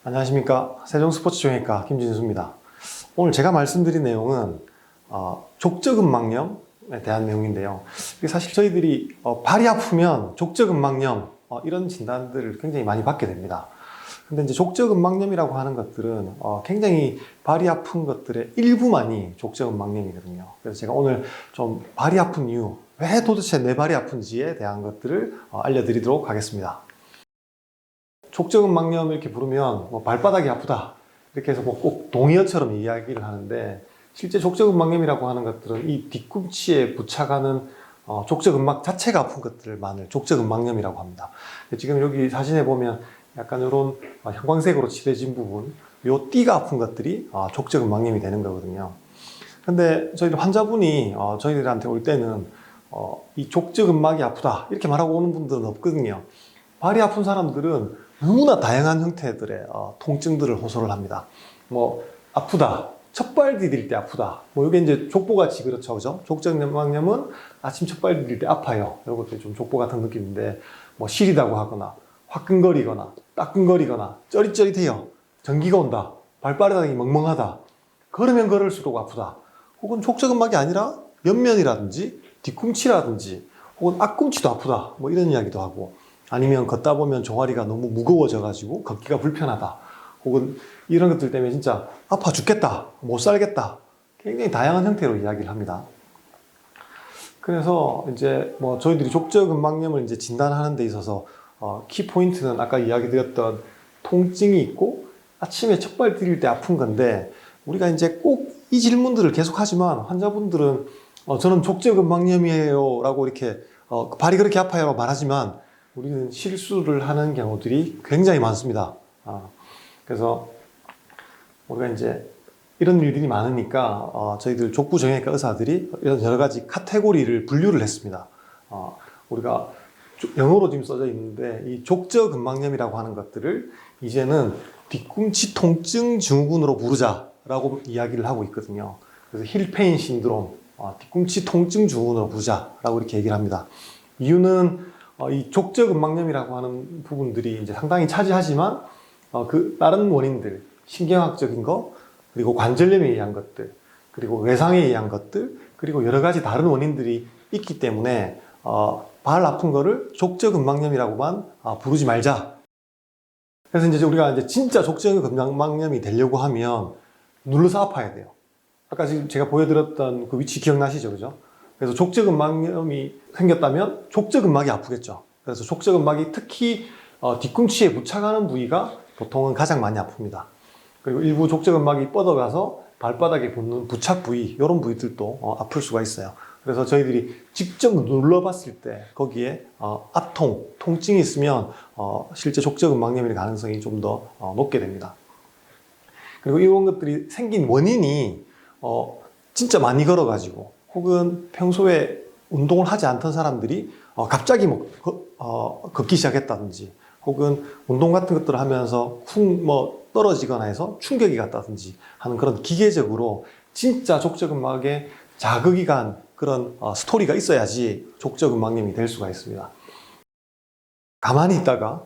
안녕하십니까. 세종스포츠종합과 김진수입니다. 오늘 제가 말씀드린 내용은 족저근막염에 대한 내용인데요. 사실 저희들이 발이 아프면 족저근막염 이런 진단들을 굉장히 많이 받게 됩니다. 근데 이제 족저근막염이라고 하는 것들은 굉장히 발이 아픈 것들의 일부만이 족저근막염이거든요. 그래서 제가 오늘 좀 발이 아픈 이유, 왜 도대체 내 발이 아픈지에 대한 것들을 알려드리도록 하겠습니다. 족저근막염 이렇게 부르면 발바닥이 아프다 이렇게 해서 꼭 동의어처럼 이야기를 하는데, 실제 족저근막염이라고 하는 것들은 이 뒤꿈치에 부착하는 족저근막 자체가 아픈 것들만을 족저근막염이라고 합니다. 지금 여기 사진에 보면 약간 이런 형광색으로 칠해진 부분, 요 띠가 아픈 것들이 족저근막염이 되는 거거든요. 근데 저희들 환자분이 저희들한테 올 때는 이 족저근막이 아프다 이렇게 말하고 오는 분들은 없거든요. 발이 아픈 사람들은 너무나 다양한 형태들의 통증들을 호소를 합니다. 아프다, 첫발 디딜 때 아프다. 이게 이제 족보같이 그렇죠, 그죠? 족저근막염은 아침 첫발 디딜 때 아파요. 이런 것도 좀 족보 같은 느낌인데, 시리다고 하거나, 화끈거리거나, 따끔거리거나, 쩌릿쩌릿해요. 전기가 온다. 발바닥이 멍멍하다. 걸으면 걸을수록 아프다. 혹은 족저근막이 아니라 옆면이라든지, 뒤꿈치라든지, 혹은 앞꿈치도 아프다. 이런 이야기도 하고, 아니면 걷다 보면 종아리가 너무 무거워져가지고 걷기가 불편하다. 혹은 이런 것들 때문에 진짜 아파 죽겠다, 못 살겠다. 굉장히 다양한 형태로 이야기를 합니다. 그래서 이제 저희들이 족저근막염을 이제 진단하는 데 있어서 키포인트는 아까 이야기 드렸던 통증이 있고 아침에 첫발 디딜 때 아픈 건데, 우리가 이제 꼭 이 질문들을 계속 하지만 환자분들은 저는 족저근막염이에요 라고 이렇게 발이 그렇게 아파요 라고 말하지만 우리는 실수를 하는 경우들이 굉장히 많습니다. 그래서 우리가 이제 이런 일들이 많으니까 저희들 족부정형외과 의사들이 이런 여러 가지 카테고리를 분류를 했습니다. 우리가 영어로 지금 써져 있는데, 이 족저근막염이라고 하는 것들을 이제는 뒤꿈치 통증 증후군으로 부르자라고 이야기를 하고 있거든요. 그래서 힐페인 신드롬, 뒤꿈치 통증 증후군으로 부르자라고 이렇게 얘기를 합니다. 이유는 이 족저근막염이라고 하는 부분들이 이제 상당히 차지하지만 그 다른 원인들, 신경학적인 거, 그리고 관절염에 의한 것들, 그리고 외상에 의한 것들, 그리고 여러 가지 다른 원인들이 있기 때문에 발 아픈 거를 족저근막염이라고만 부르지 말자. 그래서 이제 우리가 이제 진짜 족저근막염이 되려고 하면 눌러서 아파야 돼요. 아까 지금 제가 보여드렸던 그 위치 기억나시죠, 그죠? 그래서 족저근막염이 생겼다면 족저근막이 아프겠죠. 그래서 족저근막이 특히 뒤꿈치에 부착하는 부위가 보통은 가장 많이 아픕니다. 그리고 일부 족저근막이 뻗어가서 발바닥에 붙는 부착 부위, 이런 부위들도 아플 수가 있어요. 그래서 저희들이 직접 눌러봤을 때 거기에 압통, 통증이 있으면 실제 족저근막염일 가능성이 좀 더 높게 됩니다. 그리고 이런 것들이 생긴 원인이 진짜 많이 걸어가지고, 혹은 평소에 운동을 하지 않던 사람들이 갑자기 걷기 시작했다든지, 혹은 운동 같은 것들을 하면서 떨어지거나 해서 충격이 갔다든지 하는 그런 기계적으로 진짜 족저근막에 자극이 간 그런 스토리가 있어야지 족저근막염이 될 수가 있습니다. 가만히 있다가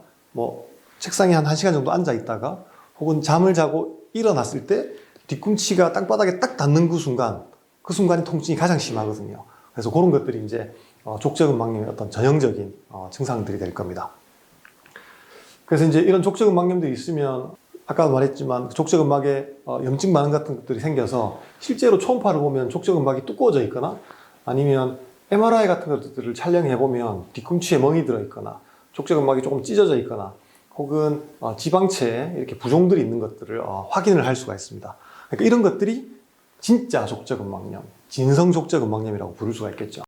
책상에 한 1시간 정도 앉아 있다가, 혹은 잠을 자고 일어났을 때 뒤꿈치가 땅바닥에 딱 닿는 그 순간이 통증이 가장 심하거든요. 그래서 그런 것들이 이제 족저근막염의 어떤 전형적인 증상들이 될 겁니다. 그래서 이제 이런 족저근막염들이 있으면 아까도 말했지만 족저근막에 염증 반응 같은 것들이 생겨서 실제로 초음파를 보면 족저근막이 두꺼워져 있거나, 아니면 MRI 같은 것들을 촬영해 보면 뒤꿈치에 멍이 들어 있거나 족저근막이 조금 찢어져 있거나, 혹은 지방체에 이렇게 부종들이 있는 것들을 확인을 할 수가 있습니다. 그러니까 이런 것들이 진짜 족저근막염, 진성 족저근막염이라고 부를 수가 있겠죠.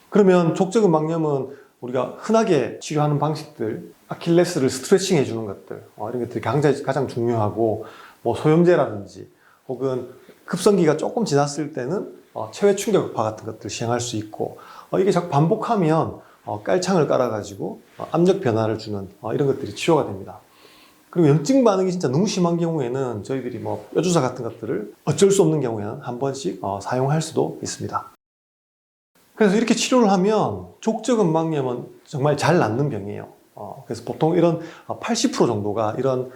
그러면 족저근막염은 우리가 흔하게 치료하는 방식들, 아킬레스를 스트레칭 해주는 것들, 이런 것들이 가장 중요하고, 소염제라든지, 혹은 급성기가 조금 지났을 때는 체외 충격파 같은 것들을 시행할 수 있고, 이게 자꾸 반복하면 깔창을 깔아가지고 압력 변화를 주는 이런 것들이 치료가 됩니다. 그리고 염증 반응이 진짜 너무 심한 경우에는 저희들이 뼈주사 같은 것들을 어쩔 수 없는 경우에는 한 번씩 사용할 수도 있습니다. 그래서 이렇게 치료를 하면 족저근막염은 정말 잘 낫는 병이에요. 그래서 보통 이런 80% 정도가 이런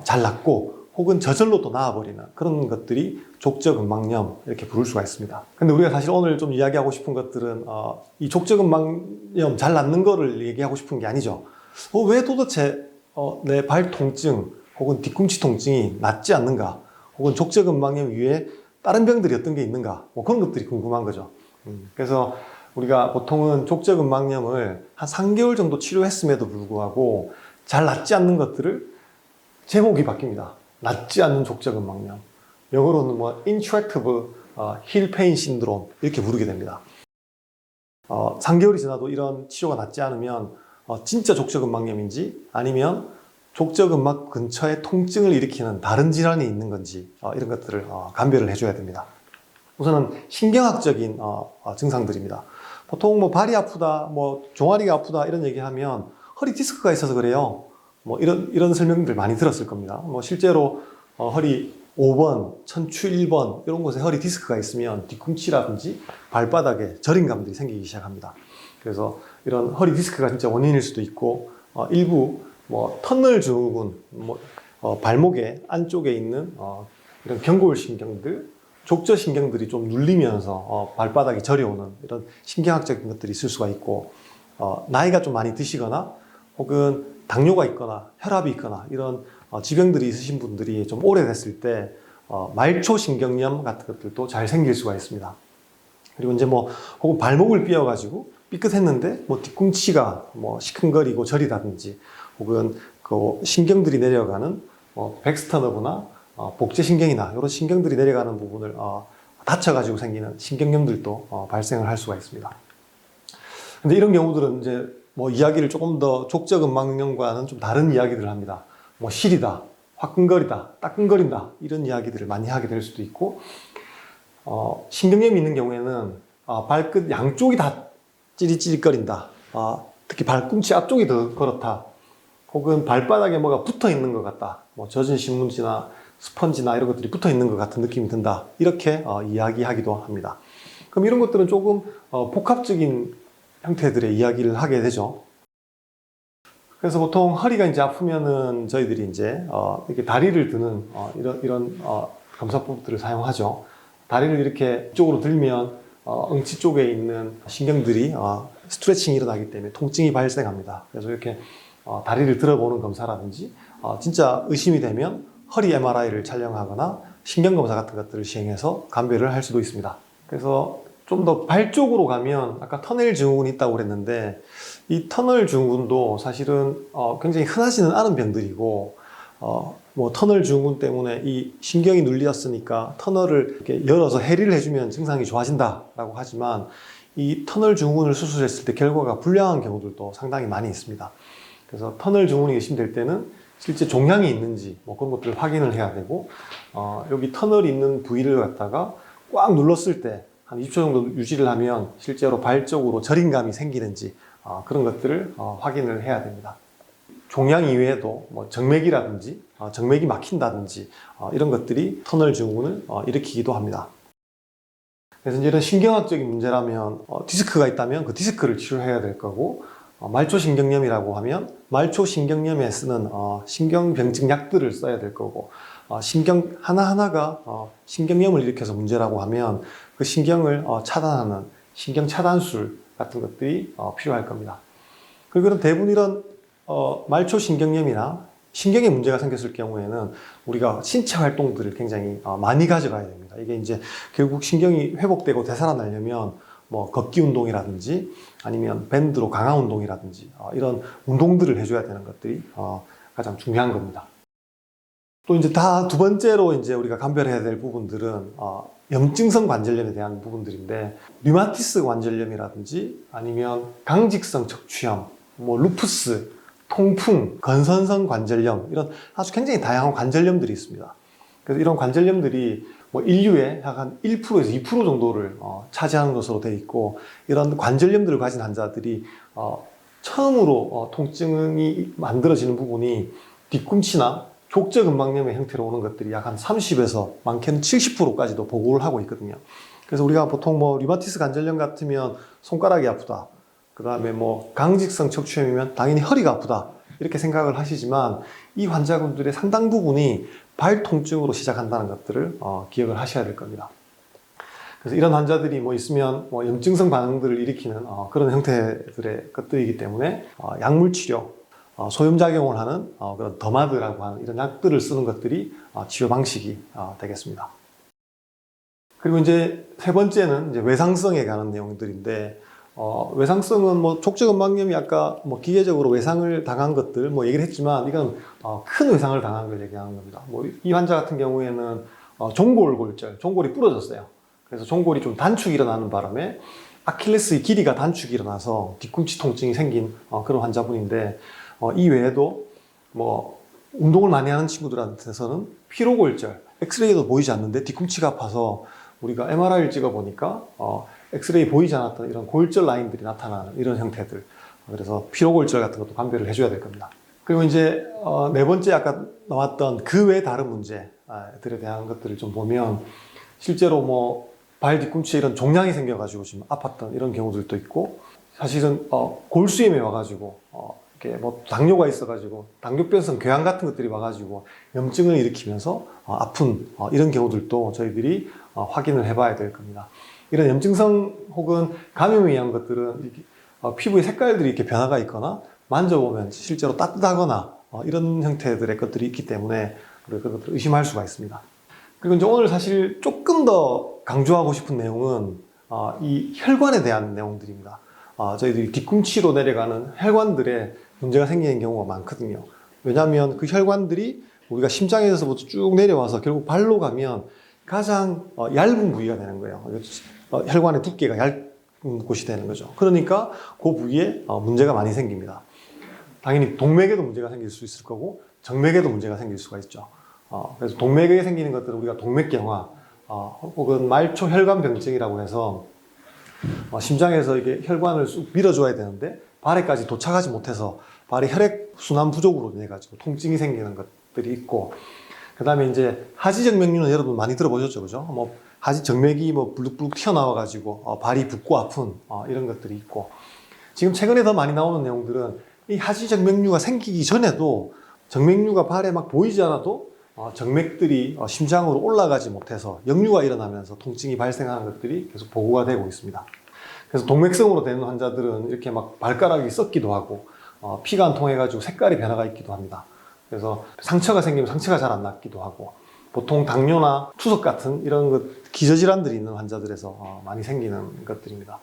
잘 낫고 혹은 저절로 또 나아버리는 그런 것들이 족저근막염 이렇게 부를 수가 있습니다. 근데 우리가 사실 오늘 좀 이야기하고 싶은 것들은 이 족저근막염 잘 낫는 거를 얘기하고 싶은 게 아니죠. 왜 도대체 내 발 통증 혹은 뒤꿈치 통증이 낫지 않는가, 혹은 족저근막염 이외에 다른 병들이 어떤 게 있는가, 뭐 그런 것들이 궁금한 거죠. 그래서 우리가 보통은 족저근막염을 한 3개월 정도 치료했음에도 불구하고 잘 낫지 않는 것들을 제목이 바뀝니다. 낫지 않는 족저근막염. 영어로는 뭐 intractable heel pain syndrome 이렇게 부르게 됩니다. 3개월이 지나도 이런 치료가 낫지 않으면 진짜 족저근막염인지 아니면 족저근막 근처에 통증을 일으키는 다른 질환이 있는 건지 이런 것들을 감별을 해줘야 됩니다. 우선은 신경학적인 증상들입니다. 보통 뭐 발이 아프다, 뭐 종아리가 아프다 이런 얘기하면 허리 디스크가 있어서 그래요. 뭐 이런 설명들 많이 들었을 겁니다. 뭐 실제로 허리 5번, 척추 1번 이런 곳에 허리 디스크가 있으면 뒤꿈치라든지 발바닥에 저림감들이 생기기 시작합니다. 그래서 이런 허리 디스크가 진짜 원인일 수도 있고 일부 뭐 터널 증후군, 뭐 발목의 안쪽에 있는 이런 경골신경들, 족저신경들이 좀 눌리면서 발바닥이 저려오는 이런 신경학적인 것들이 있을 수가 있고, 나이가 좀 많이 드시거나 혹은 당뇨가 있거나 혈압이 있거나 이런 지병들이 있으신 분들이 좀 오래됐을 때 말초신경염 같은 것들도 잘 생길 수가 있습니다. 그리고 이제 뭐 혹은 발목을 삐어가지고 삐끗했는데 뭐 뒤꿈치가 뭐 시큰거리고 저리다든지, 혹은 그 신경들이 내려가는 백스터너브나 복제신경이나 이런 신경들이 내려가는 부분을 다쳐가지고 생기는 신경염들도 발생을 할 수가 있습니다. 근데 이런 경우들은 이제 뭐 이야기를 조금 더 족저근막염과는 좀 다른 이야기들을 합니다. 뭐 시리다, 화끈거리다, 따끔거린다 이런 이야기들을 많이 하게 될 수도 있고, 신경염이 있는 경우에는 발끝 양쪽이 다 찌릿찌릿거린다, 특히 발꿈치 앞쪽이 더 그렇다, 혹은 발바닥에 뭐가 붙어 있는 것 같다, 뭐 젖은 신문지나 스펀지나 이런 것들이 붙어 있는 것 같은 느낌이 든다, 이렇게 이야기하기도 합니다. 그럼 이런 것들은 조금 복합적인 형태들의 이야기를 하게 되죠. 그래서 보통 허리가 이제 아프면은 저희들이 이제 이렇게 다리를 드는 이런 검사법들을 사용하죠. 다리를 이렇게 이쪽으로 들면 응치 쪽에 있는 신경들이 스트레칭이 일어나기 때문에 통증이 발생합니다. 그래서 이렇게 다리를 들어보는 검사라든지 진짜 의심이 되면 허리 MRI를 촬영하거나 신경검사 같은 것들을 시행해서 감별을 할 수도 있습니다. 그래서 좀 더 발 쪽으로 가면 아까 터널 증후군이 있다고 그랬는데, 이 터널 증후군도 사실은 굉장히 흔하지는 않은 병들이고, 뭐 터널 증후군 때문에 이 신경이 눌렸으니까 터널을 이렇게 열어서 해리를 해주면 증상이 좋아진다라고 하지만, 이 터널 증후군을 수술했을 때 결과가 불량한 경우들도 상당히 많이 있습니다. 그래서 터널 증후군이 의심될 때는 실제 종양이 있는지 뭐 그런 것들을 확인을 해야 되고, 여기 터널이 있는 부위를 갖다가 꽉 눌렀을 때 한 20초 정도 유지를 하면 실제로 발 쪽으로 저림감이 생기는지 그런 것들을 확인을 해야 됩니다. 종양 이외에도 뭐 정맥이라든지 정맥이 막힌다든지 이런 것들이 터널 증후군을 일으키기도 합니다. 그래서 이제 이런 신경학적인 문제라면 디스크가 있다면 그 디스크를 치료해야 될 거고, 말초신경염이라고 하면 말초신경염에 쓰는 신경병증 약들을 써야 될 거고, 신경 하나하나가 신경염을 일으켜서 문제라고 하면 그 신경을 차단하는 신경차단술 같은 것들이 필요할 겁니다. 그리고 대부분 이런 말초신경염이나 신경에 문제가 생겼을 경우에는 우리가 신체 활동들을 굉장히 많이 가져가야 됩니다. 이게 이제 결국 신경이 회복되고 되살아나려면 뭐 걷기 운동이라든지 아니면 밴드로 강화 운동이라든지 이런 운동들을 해줘야 되는 것들이 가장 중요한 겁니다. 또 이제 다 두 번째로 이제 우리가 감별해야 될 부분들은 염증성 관절염에 대한 부분들인데, 류마티스 관절염이라든지 아니면 강직성 척추염, 뭐 루푸스, 통풍, 건선성 관절염, 이런 아주 굉장히 다양한 관절염들이 있습니다. 그래서 이런 관절염들이 뭐 인류의 약 한 1%에서 2% 정도를 차지하는 것으로 되어 있고, 이런 관절염들을 가진 환자들이 처음으로 통증이 만들어지는 부분이 뒤꿈치나 족저근막염의 형태로 오는 것들이 약 한 30에서 많게는 70%까지도 보고를 하고 있거든요. 그래서 우리가 보통 뭐 류마티스 관절염 같으면 손가락이 아프다, 그 다음에 뭐 강직성 척추염이면 당연히 허리가 아프다 이렇게 생각을 하시지만 이 환자분들의 상당 부분이 발 통증으로 시작한다는 것들을 기억을 하셔야 될 겁니다. 그래서 이런 환자들이 뭐 있으면 뭐 염증성 반응들을 일으키는 그런 형태들의 것들이기 때문에 약물 치료, 소염작용을 하는 그런 더마드라고 하는 이런 약들을 쓰는 것들이 치료 방식이 되겠습니다. 그리고 이제 세 번째는 이제 외상성에 관한 내용들인데, 외상성은 뭐 족저근막염이 아까 뭐 기계적으로 외상을 당한 것들 뭐 얘기를 했지만 이건 큰 외상을 당한 걸 얘기하는 겁니다. 뭐 이 환자 같은 경우에는 종골골절, 종골이 부러졌어요. 그래서 종골이 좀 단축이 일어나는 바람에 아킬레스의 길이가 단축이 일어나서 뒤꿈치 통증이 생긴 그런 환자분인데, 이 외에도 뭐 운동을 많이 하는 친구들한테서는 피로골절, 엑스레이도 보이지 않는데 뒤꿈치가 아파서 우리가 MRI를 찍어 보니까 엑스레이 보이지 않았던 이런 골절 라인들이 나타나는 이런 형태들, 그래서 피로골절 같은 것도 감별을 해줘야 될 겁니다. 그리고 이제 네 번째 아까 나왔던 그 외 다른 문제들에 대한 것들을 좀 보면, 실제로 뭐 발 뒤꿈치에 이런 종양이 생겨가지고 지금 아팠던 이런 경우들도 있고, 사실은 골수염이 와가지고 이렇게 뭐 당뇨가 있어가지고 당뇨병성 궤양 같은 것들이 와가지고 염증을 일으키면서 아픈 이런 경우들도 저희들이 확인을 해봐야 될 겁니다. 이런 염증성 혹은 감염에 의한 것들은 피부의 색깔들이 이렇게 변화가 있거나 만져보면 실제로 따뜻하거나 이런 형태들의 것들이 있기 때문에 우리가 그것들을 의심할 수가 있습니다. 그리고 이제 오늘 사실 조금 더 강조하고 싶은 내용은 이 혈관에 대한 내용들입니다. 저희들이 뒤꿈치로 내려가는 혈관들에 문제가 생기는 경우가 많거든요. 왜냐하면 그 혈관들이 우리가 심장에서부터 쭉 내려와서 결국 발로 가면 가장 얇은 부위가 되는 거예요. 혈관의 두께가 얇은 곳이 되는 거죠. 그러니까 그 부위에 문제가 많이 생깁니다. 당연히 동맥에도 문제가 생길 수 있을 거고 정맥에도 문제가 생길 수가 있죠. 그래서 동맥에 생기는 것들은 우리가 동맥경화 혹은 말초혈관병증이라고 해서 심장에서 이게 혈관을 쑥 밀어줘야 되는데 발에까지 도착하지 못해서 발의 혈액순환 부족으로 인해 가지고 통증이 생기는 것들이 있고, 그 다음에 이제 하지정맥류는 여러분 많이 들어보셨죠, 그죠? 뭐 하지정맥이 뭐 불룩불룩 튀어나와 가지고 발이 붓고 아픈 이런 것들이 있고, 지금 최근에 더 많이 나오는 내용들은 이 하지정맥류가 생기기 전에도 정맥류가 발에 막 보이지 않아도 정맥들이 심장으로 올라가지 못해서 역류가 일어나면서 통증이 발생하는 것들이 계속 보고가 되고 있습니다. 그래서 동맥성으로 되는 환자들은 이렇게 막 발가락이 썩기도 하고 피가 안 통해가지고 색깔이 변화가 있기도 합니다. 그래서 상처가 생기면 상처가 잘 안 낫기도 하고, 보통 당뇨나 투석 같은 이런 기저질환들이 있는 환자들에서 많이 생기는 것들입니다.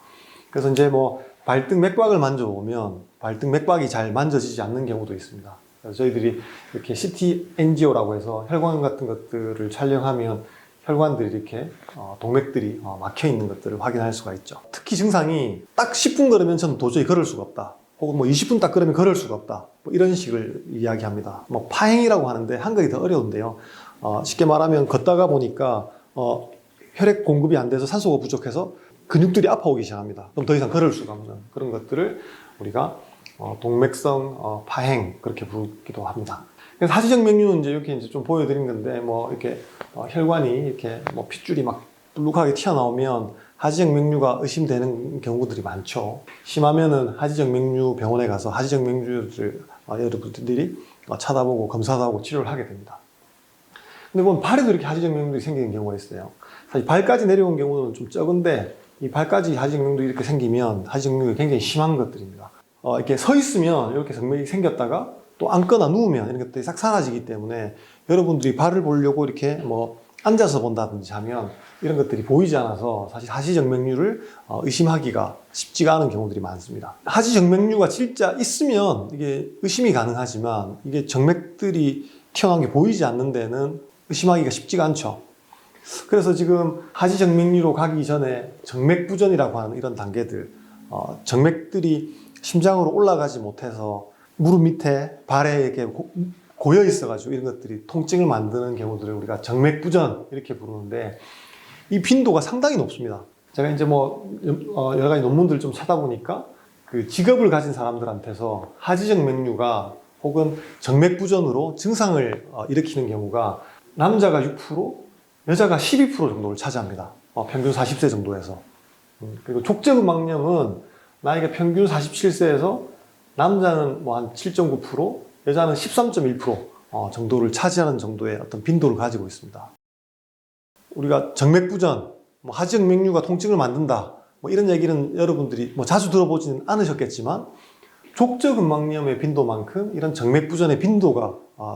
그래서 이제 뭐 발등 맥박을 만져보면 발등 맥박이 잘 만져지지 않는 경우도 있습니다. 그래서 저희들이 이렇게 CT 엔지오라고 해서 혈관 같은 것들을 촬영하면 혈관들이 이렇게 동맥들이 막혀 있는 것들을 확인할 수가 있죠. 특히 증상이 딱 10분 걸으면 저는 도저히 걸을 수가 없다, 혹은 뭐 20분 딱 걸으면 걸을 수가 없다, 뭐 이런 식을 이야기합니다. 뭐 파행이라고 하는데 한글이 더 어려운데요. 쉽게 말하면 걷다가 보니까 혈액 공급이 안 돼서 산소가 부족해서 근육들이 아파오기 시작합니다. 그럼 더 이상 걸을 수가 없는 그런 것들을 우리가 동맥성 파행 그렇게 부르기도 합니다. 그래서 하지정맥류는 이제 이렇게 이제 좀 보여드린 건데, 뭐 이렇게 혈관이 이렇게 뭐 핏줄이 막 불룩하게 튀어나오면 하지정맥류가 의심되는 경우들이 많죠. 심하면은 하지정맥류 병원에 가서 하지정맥류를 여러분들이 찾아보고 검사도 하고 치료를 하게 됩니다. 근데 보면 발에도 이렇게 하지정맥류들이 생기는 경우가 있어요. 사실 발까지 내려온 경우는 좀 적은데, 이 발까지 하지정맥류들이 이렇게 생기면 하지정맥류가 굉장히 심한 것들입니다. 이렇게 서 있으면 이렇게 정맥이 생겼다가 또 앉거나 누우면 이런 것들이 싹 사라지기 때문에, 여러분들이 발을 보려고 이렇게 뭐 앉아서 본다든지 하면 이런 것들이 보이지 않아서 사실 하지정맥류를 의심하기가 쉽지가 않은 경우들이 많습니다. 하지정맥류가 진짜 있으면 이게 의심이 가능하지만, 이게 정맥들이 튀어나온 게 보이지 않는 데는 의심하기가 쉽지가 않죠. 그래서 지금 하지정맥류로 가기 전에 정맥부전이라고 하는 이런 단계들, 정맥들이 심장으로 올라가지 못해서 무릎 밑에 발에 이렇게 고여 있어가지고 이런 것들이 통증을 만드는 경우들을 우리가 정맥부전 이렇게 부르는데, 이 빈도가 상당히 높습니다. 제가 이제 뭐 여러 가지 논문들 좀 찾아보니까 그 직업을 가진 사람들한테서 하지정맥류가 혹은 정맥부전으로 증상을 일으키는 경우가 남자가 6%, 여자가 12% 정도를 차지합니다. 평균 40세 정도에서. 그리고 족저근막염은 나이가 평균 47세에서 남자는 뭐 한 7.9%, 여자는 13.1% 정도를 차지하는 정도의 어떤 빈도를 가지고 있습니다. 우리가 정맥부전, 뭐 하지정맥류가 통증을 만든다, 뭐 이런 얘기는 여러분들이 뭐 자주 들어보지는 않으셨겠지만 족저근막염의 빈도만큼 이런 정맥부전의 빈도가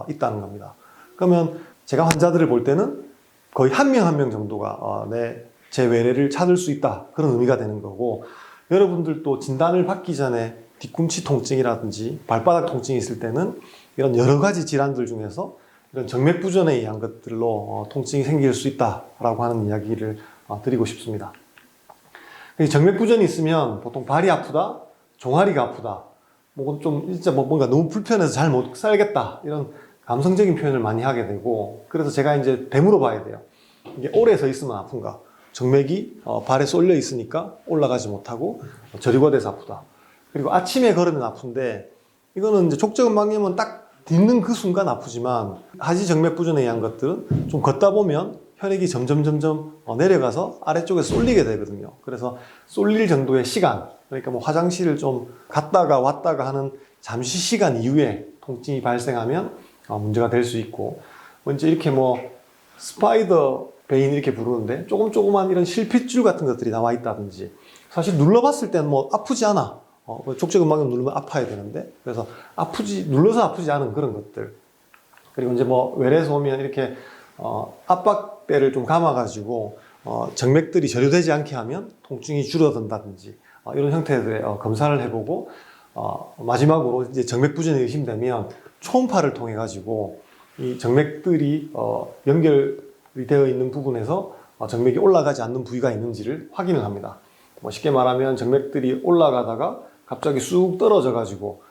있다는 겁니다. 그러면 제가 환자들을 볼 때는 거의 한 명 한 명 정도가 제 외래를 찾을 수 있다, 그런 의미가 되는 거고, 여러분들도 진단을 받기 전에 뒤꿈치 통증이라든지 발바닥 통증이 있을 때는 이런 여러 가지 질환들 중에서 이런 정맥부전에 의한 것들로 통증이 생길 수 있다라고 하는 이야기를 드리고 싶습니다. 정맥부전이 있으면 보통 발이 아프다, 종아리가 아프다, 진짜 뭔가 너무 불편해서 잘 못 살겠다, 이런 감성적인 표현을 많이 하게 되고, 그래서 제가 이제 되물어 봐야 돼요. 이게 오래 서 있으면 아픈가? 정맥이 발에 쏠려 있으니까 올라가지 못하고 저리가 돼서 아프다. 그리고 아침에 걸으면 아픈데, 이거는 이제 족저근막염은 딱 딛는 그 순간 아프지만 하지정맥부전에 의한 것들은 좀 걷다 보면 혈액이 점점 내려가서 아래쪽에 쏠리게 되거든요. 그래서 쏠릴 정도의 시간, 그러니까 뭐 화장실을 좀 갔다가 왔다가 하는 잠시 시간 이후에 통증이 발생하면 문제가 될 수 있고, 이제 이렇게 뭐 스파이더 베인 이렇게 부르는데 조그만 이런 실핏줄 같은 것들이 나와 있다든지, 사실 눌러봤을 때는 뭐 아프지 않아. 족저근막염 누르면 아파야 되는데, 그래서 눌러서 아프지 않은 그런 것들. 그리고 이제 뭐 외래에서 오면 이렇게 압박대를 좀 감아가지고 정맥들이 저려되지 않게 하면 통증이 줄어든다든지, 이런 형태들의 검사를 해보고, 마지막으로 이제 정맥부전이 의심되면 초음파를 통해 가지고 이 정맥들이 연결이 되어 있는 부분에서 정맥이 올라가지 않는 부위가 있는지를 확인을 합니다. 뭐 쉽게 말하면 정맥들이 올라가다가 갑자기 쑥 떨어져 가지고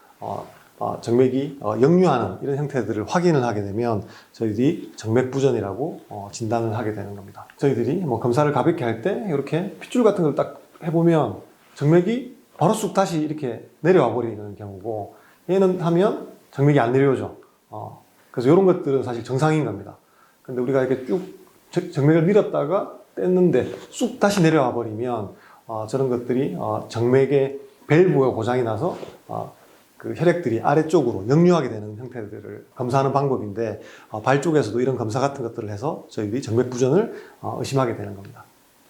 정맥이 역류하는 이런 형태들을 확인을 하게 되면 저희들이 정맥부전이라고 진단을 하게 되는 겁니다. 저희들이 뭐 검사를 가볍게 할 때 이렇게 핏줄 같은 걸 딱 해보면 정맥이 바로 쑥 다시 이렇게 내려와 버리는 경우고, 얘는 하면 정맥이 안 내려오죠. 그래서 이런 것들은 사실 정상인 겁니다. 근데 우리가 이렇게 쭉 정맥을 밀었다가 뗐는데 쑥 다시 내려와 버리면 저런 것들이 정맥의 밸브가 고장이 나서 그 혈액들이 아래쪽으로 역류하게 되는 형태들을 검사하는 방법인데, 발 쪽에서도 이런 검사 같은 것들을 해서 저희들이 정맥부전을 의심하게 되는 겁니다.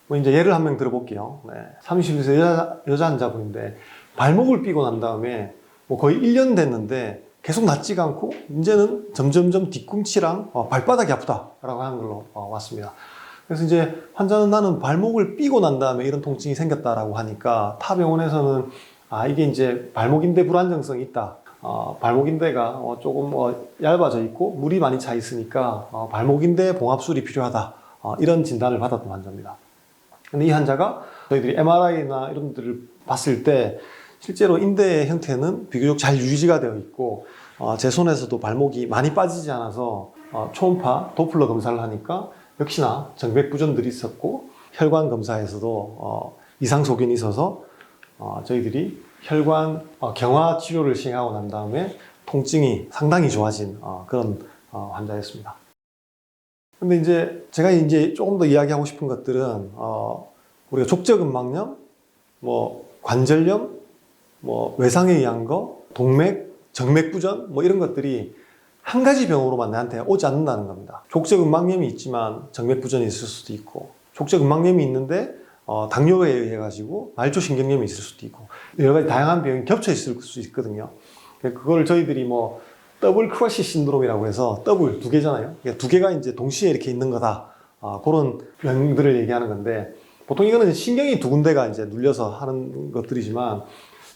뭐 이제 예를 한 명 들어볼게요. 30세 여자 환자분인데 발목을 삐고 난 다음에 뭐 거의 1년 됐는데 계속 낫지가 않고 이제는 점점점 뒤꿈치랑 발바닥이 아프다라고 하는 걸로 왔습니다. 그래서 이제 환자는 나는 발목을 삐고 난 다음에 이런 통증이 생겼다라고 하니까, 타 병원에서는 이게 이제 발목인대 불안정성이 있다. 발목인대가 조금 얇아져 있고 물이 많이 차 있으니까 발목인대 봉합술이 필요하다. 이런 진단을 받았던 환자입니다. 근데 이 환자가 저희들이 MRI나 이런 것들을 봤을 때 실제로 인대의 형태는 비교적 잘 유지가 되어 있고, 제 손에서도 발목이 많이 빠지지 않아서 초음파, 도플러 검사를 하니까 역시나 정맥부전들이 있었고, 혈관 검사에서도 이상 소견이 있어서 저희들이 혈관 경화 치료를 시행하고 난 다음에 통증이 상당히 좋아진 그런 환자였습니다. 근데 이제 제가 조금 더 이야기하고 싶은 것들은 우리가 족저근막염, 뭐 관절염, 뭐 외상에 의한 거, 동맥, 정맥부전 뭐 이런 것들이 한 가지 병으로만 나한테 오지 않는다는 겁니다. 족저근막염이 있지만 정맥부전이 있을 수도 있고, 족저근막염이 있는데 당뇨에 의해 가지고 말초신경염이 있을 수도 있고, 여러 가지 다양한 병이 겹쳐 있을 수 있거든요. 그걸 저희들이 뭐 더블 크러쉬 신드롬이라고 해서, 더블 두 개잖아요. 두 개가 이제 동시에 이렇게 있는 거다. 그런 병들을 얘기하는 건데, 보통 이거는 신경이 두 군데가 이제 눌려서 하는 것들이지만,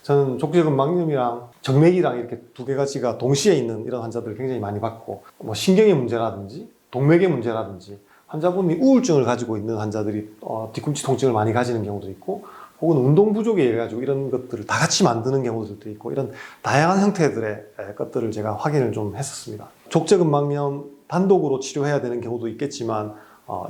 저는 족저근막염이랑 정맥이랑 이렇게 두 개가지가 동시에 있는 이런 환자들을 굉장히 많이 봤고, 뭐 신경의 문제라든지 동맥의 문제라든지, 환자분이 우울증을 가지고 있는 환자들이 뒤꿈치 통증을 많이 가지는 경우도 있고, 혹은 운동 부족에 의해 가지고 이런 것들을 다 같이 만드는 경우들도 있고, 이런 다양한 형태들의 것들을 제가 확인을 좀 했었습니다. 족저근막염 단독으로 치료해야 되는 경우도 있겠지만,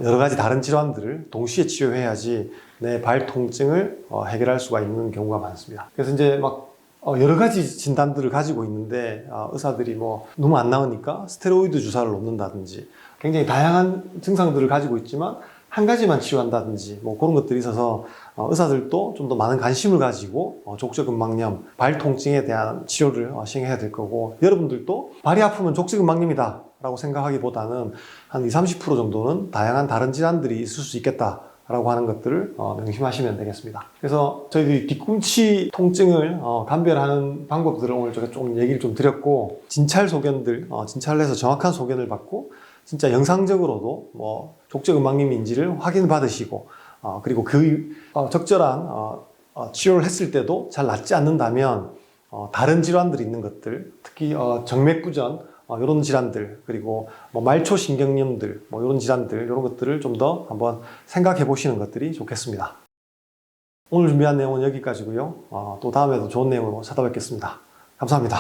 여러 가지 다른 질환들을 동시에 치료해야지 내 발 통증을 해결할 수가 있는 경우가 많습니다. 그래서 이제 막 여러 가지 진단들을 가지고 있는데, 의사들이 뭐 너무 안 나으니까 스테로이드 주사를 놓는다든지, 굉장히 다양한 증상들을 가지고 있지만 한 가지만 치료한다든지 뭐 그런 것들이 있어서 의사들도 좀 더 많은 관심을 가지고 족저근막염, 발 통증에 대한 치료를 시행해야 될 거고, 여러분들도 발이 아프면 족저근막염이다 라고 생각하기보다는 한 20, 30% 정도는 다양한 다른 질환들이 있을 수 있겠다 라고 하는 것들을 명심하시면 되겠습니다. 그래서 저희들이 뒤꿈치 통증을 감별하는 방법들을 오늘 제가 좀 얘기를 좀 드렸고, 진찰 소견들, 진찰을 해서 정확한 소견을 받고 진짜 영상적으로도 뭐 족저근막염인지를 확인받으시고, 그리고 그 적절한 치료를 했을 때도 잘 낫지 않는다면 다른 질환들이 있는 것들, 특히 정맥부전 이런 질환들, 그리고 뭐 말초신경염들, 뭐 이런 질환들, 이런 것들을 좀 더 한번 생각해 보시는 것들이 좋겠습니다. 오늘 준비한 내용은 여기까지고요. 또 다음에도 좋은 내용으로 찾아뵙겠습니다. 감사합니다.